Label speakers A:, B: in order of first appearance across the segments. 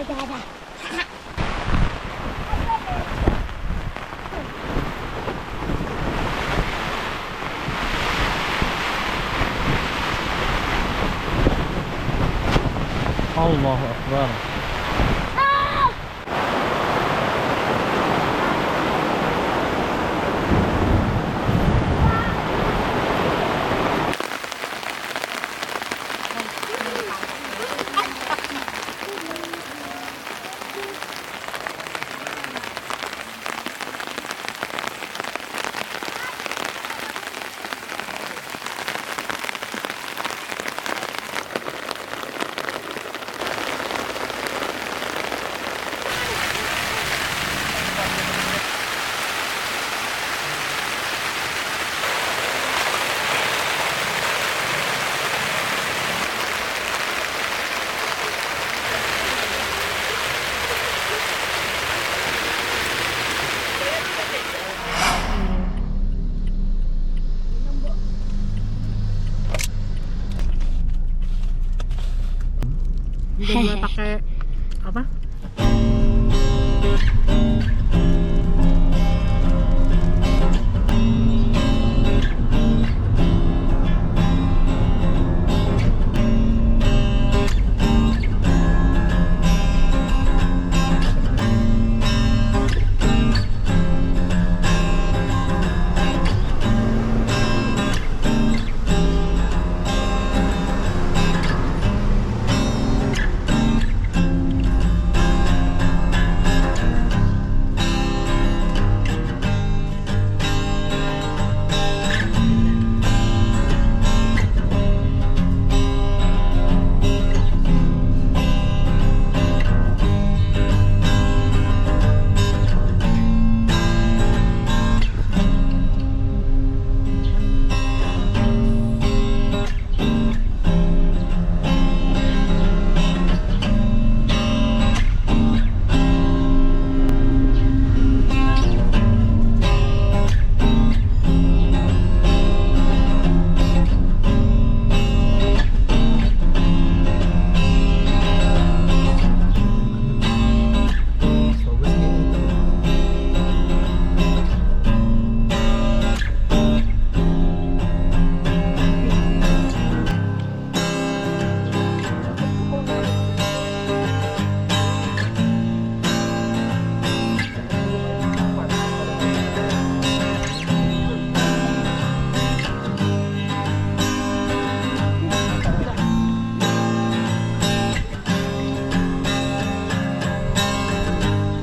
A: Dadah.
B: Allahu Akbar.
C: Udah mulai pakai apa?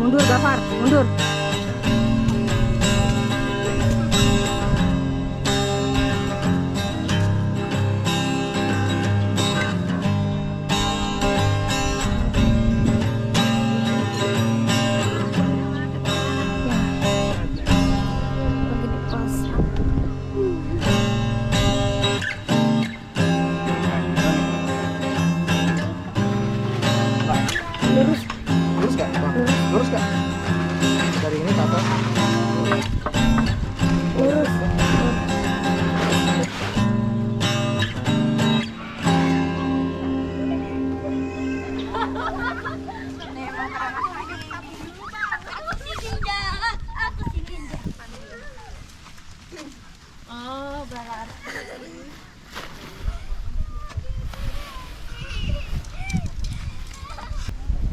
C: Mundur Gafar, mundur.
B: Lurus gak? Lurus gak? Dari ini ke atas.
A: Lurus. Oh, berarti.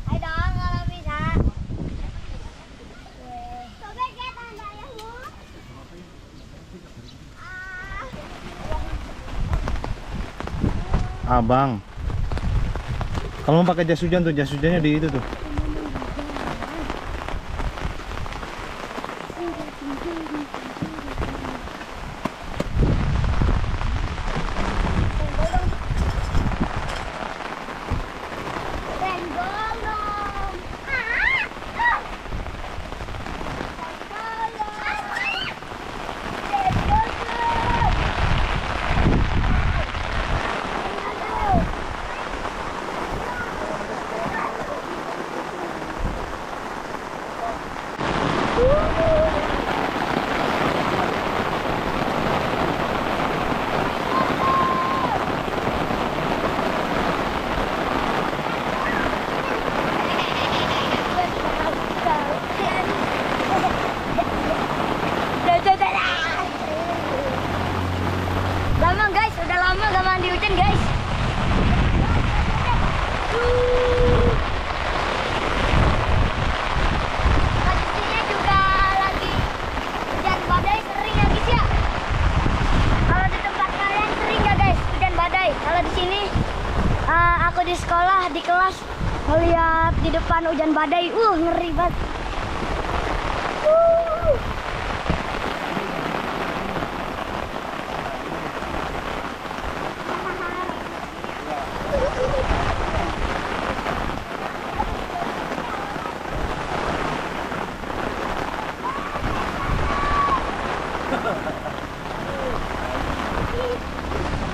A: Ayo dong, kalau bisa. Coba kita tanda ya, Bu.
B: Abang, kalau mau pakai jas hujan tuh, jas hujannya di itu tuh.
A: di kelas ngeliat di depan hujan badai, ngeri banget.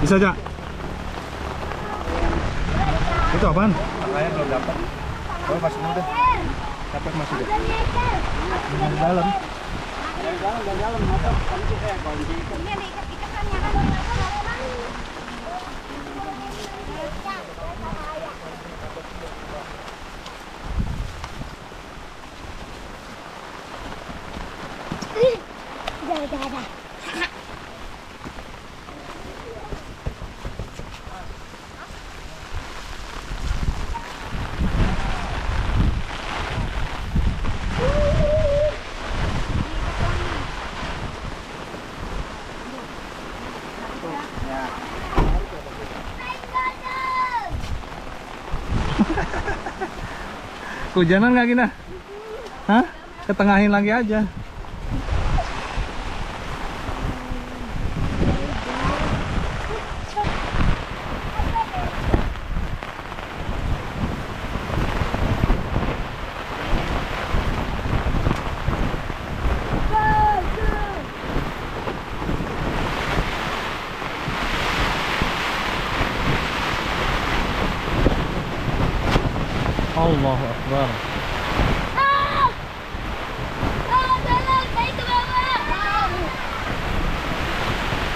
B: Bisa aja. Itu apaan?
D: Makanya belum dapat. Oh, masih dulu deh. Dapat masih deh.
B: Di dalam.
A: Ini ada ikat-ikatannya kan. Dadah.
B: Kehujanan nggak Gina? Hah? Ketengahin lagi aja. Allahu Akbar.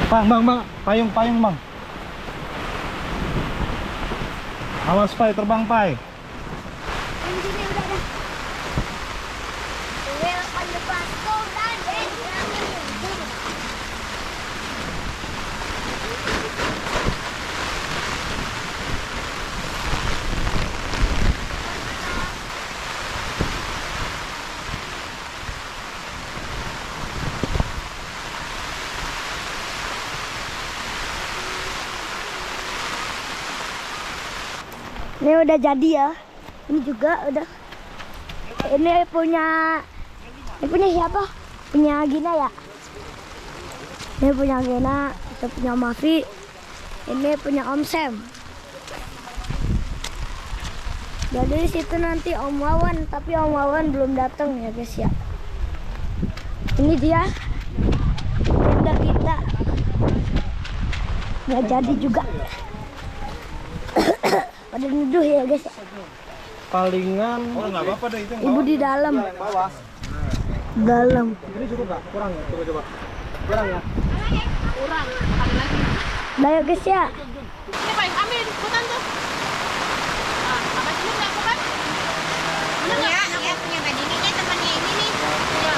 B: Bang, payung, bang. Awas, Pai, terbang, Pai.
A: Ini udah jadi ya. Ini juga udah. Ini punya siapa? Punya Gina ya. Ini punya Gina, itu punya Mafi. Ini punya Om Sam. Jadi situ nanti Om Wawan, tapi Om Wawan belum datang ya guys ya. Ini dia tenda kita. Nggak jadi juga. Pada nuduh ya guys.
B: Palingan. Oh, nggak apa-apa deh itu.
A: Ibu di dalam.
B: Bawah.
A: Dalam.
B: Ini cukup nggak? Kurang ya? Coba. Kurang ya?
C: Kurang, kali lagi.
A: Dah ya guys ya.
C: Ini Pak, ambil ikutan tuh. Nah, sama sini nggak bukan?
A: Punya tadi ini temannya ini nih.
C: Ya.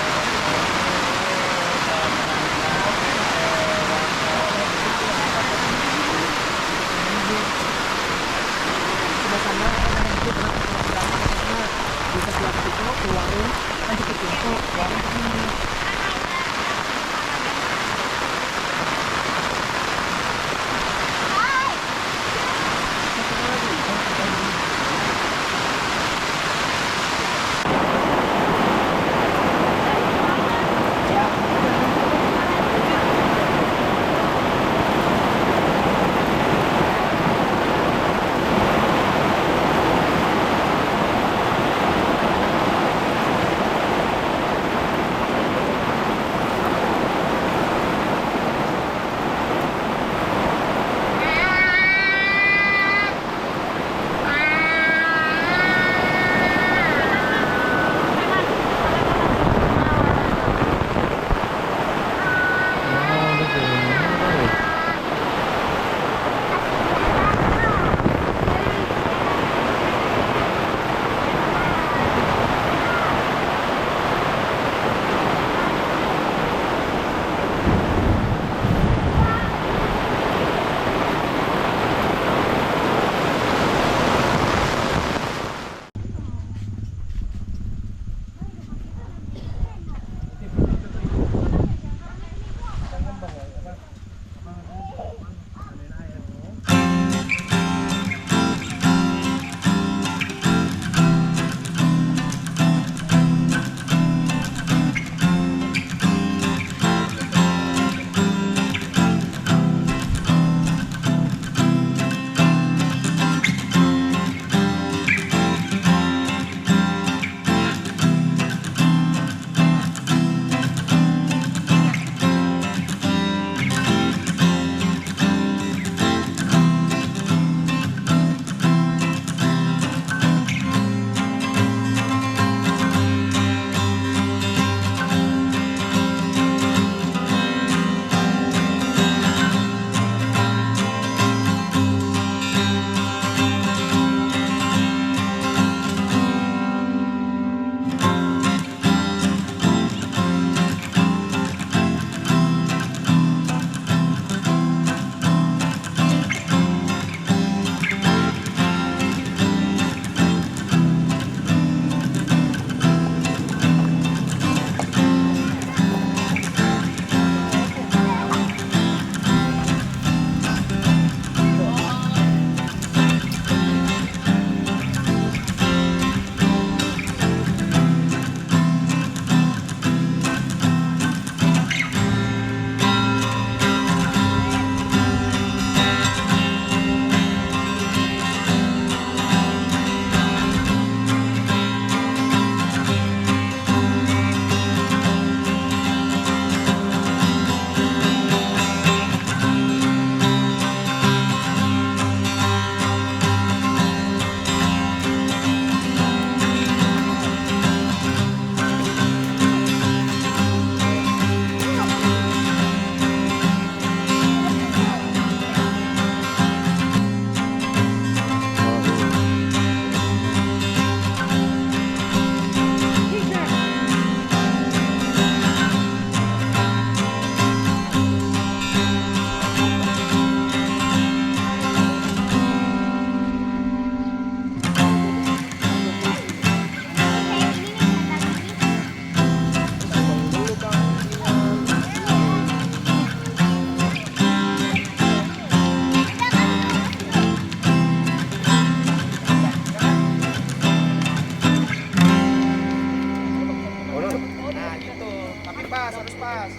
B: pas, harus pas.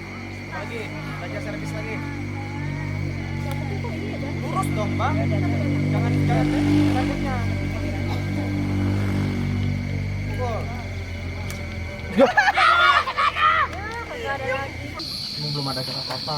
B: Lagi, belajar servis lagi. Lurus dong, Bang. Jangan rambutnya. Pukul. Ini belum ada kata apa-apa.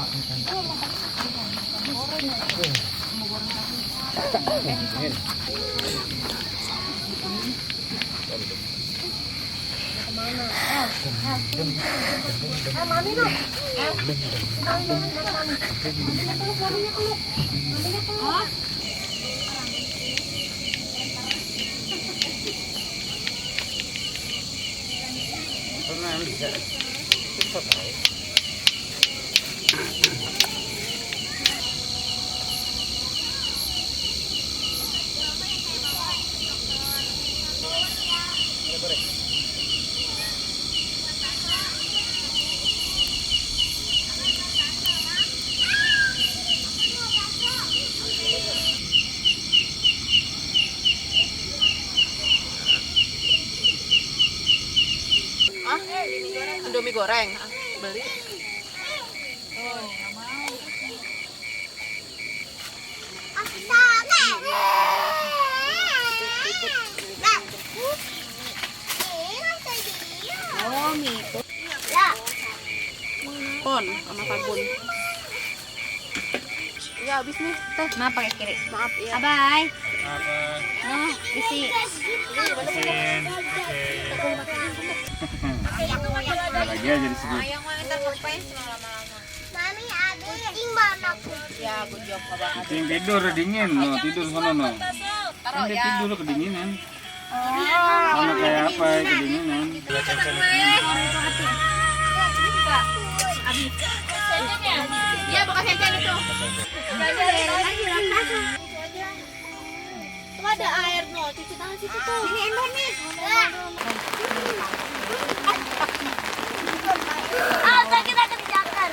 C: Indomie goreng. Beli. Pon sama sabun. Ya habis nih teh.
D: Maaf pakai kiri.
C: Maaf ya.
D: Bye. Nah, isi.
E: Lagi aja di situ.
D: Yang mau ntar ngapain lama-lama?
A: Mami ada gimana aku?
C: Ya, good job Abang.
E: Cing tidur dingin, no tidur sana no.
C: Taruh
E: Kan dia
C: ya.
E: tidur kedinginan. Sama kayak apa ya kedinginan.
C: Iya, bekas cecen itu. Tuh ada air no, cuci tangan situ tuh. Ini ember nih.
A: Ah, kita kerjakan.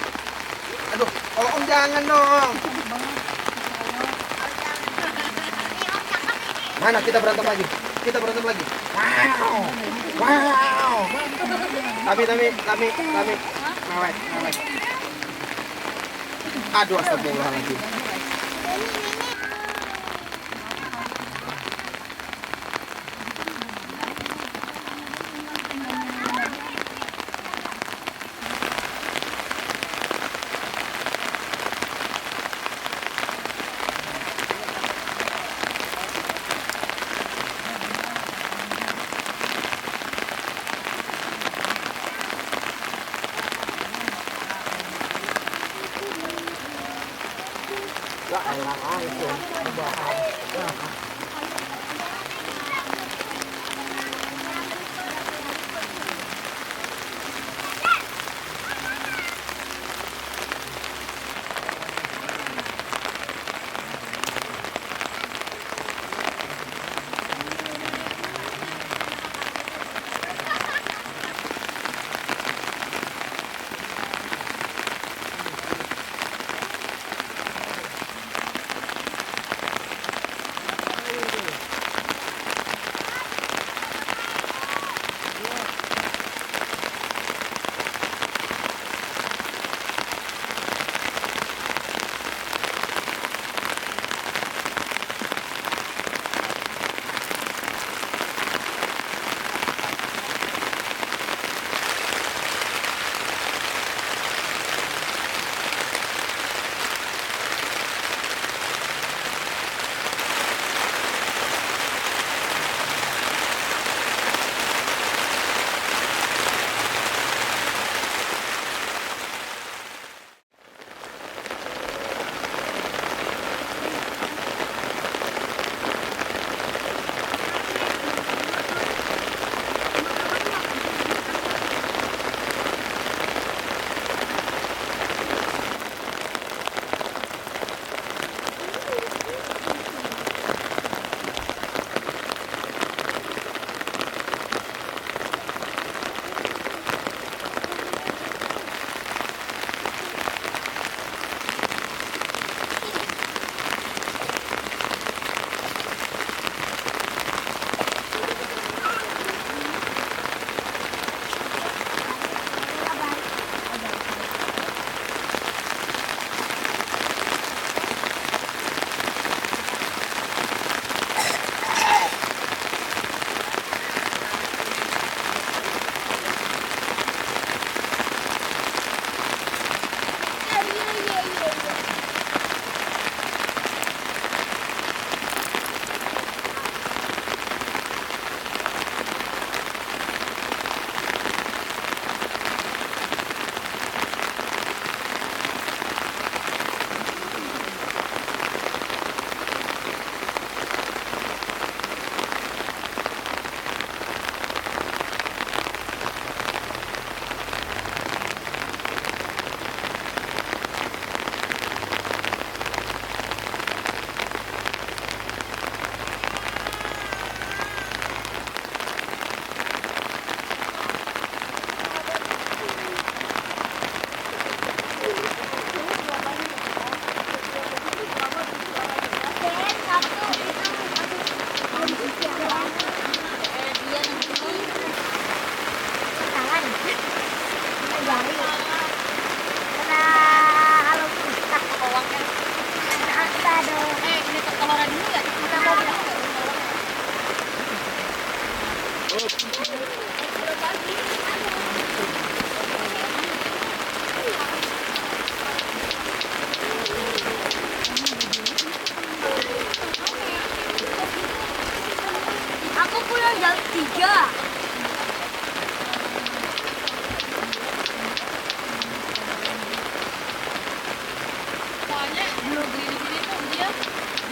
B: Aduh, Om jangan dong. Mana kita berantem lagi? Kita berantem lagi. Wow. Wow. Tapi. Mewek. Aduh, astagfirullahaladzim. Ya Allah, itu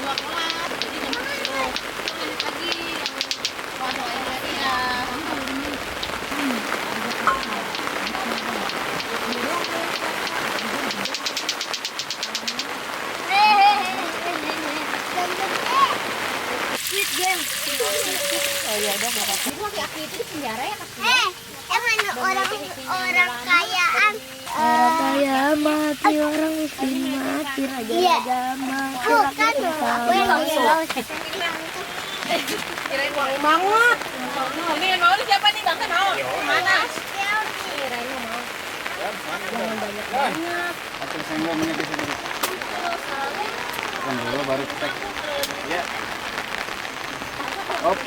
C: nggak kelas, jadi jam 10. Lanjut lagi yang puasa lagi ya.
A: Squid Game.
C: Oh iya udah nggak apa-apa. Itu laki aku itu di penjara ya kak?
A: Emang orang kayaan. Orang kaya mati, orang miskin mati, raja mati. Bukan loh.
C: Kirain uang banget. Ini yang mau siapa nih bang? Mau? Mana? Kirain mau. Jangan banyak-banyak.
E: Atau senggol menit di sini. Makan dulu baru tek. Ya. Hop.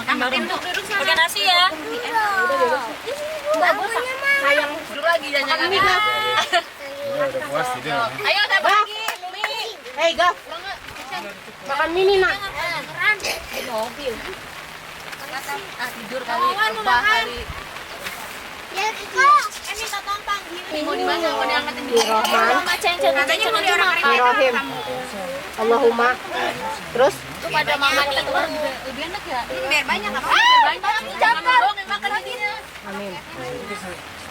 C: Makan duduk sama. Udah nasi ya? Bagus. Sayang dulu lagi jajan-jajan.
E: Udah puas tidur.
C: Ayo siapa lagi? Mie. Hei Gaf. Makan mie nih nak. Di mobil. Tidur kali. Ubah kali.
A: Ya kok.
C: Ini tak tompang. Mau di mana? Mau diangkatin di
D: Rahman.
C: Katanya mau di orang
D: Bismillahirrahmanirrahim. Allahumma. Terus
C: pada mama nih lebih enak ya. Biar banyak apa? Biar banyak. Jangan dong yang makan ini.
D: amin.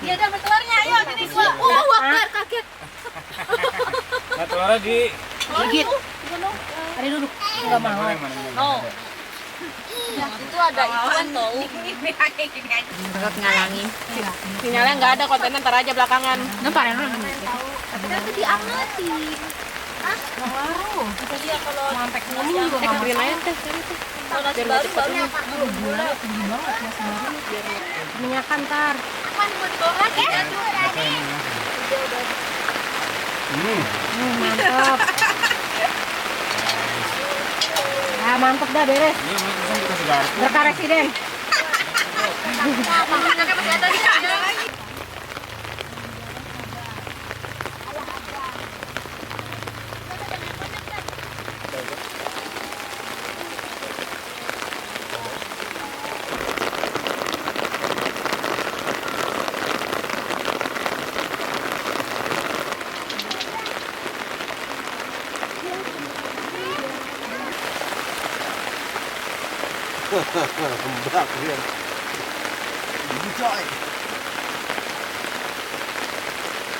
C: Dia ada telurnya. Ayo sini gua. Wakar kaget.
E: Nah, telurnya di
D: Gigit. Ada dulu. Enggak mau.
C: No. Itu ada ikan tau.
D: Agak ngalangin.
C: Sinyalnya nggak ada, kontennya ntar aja belakangan.
D: Nampak ya?
C: Tapi nanti diangetin. Bisa dia kalau
D: Sampai ngomong juga nggak mau.
C: green aja teh. Kalau nasi baru
D: Minyakan ntar.
C: Aman buat dibawa lagi.
D: Mantap. Ya mantap dah beres.
E: ini langsung dikasih garpu.
D: Berkah residen.
C: Makanannya masih ada nih.
B: Mbak dia. Ini coy.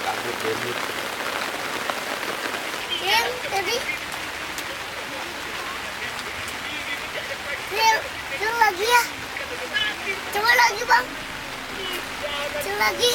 B: Takut dia.
A: Yang tadi. Coba lagi ya. Coba lagi bang. Coba lagi.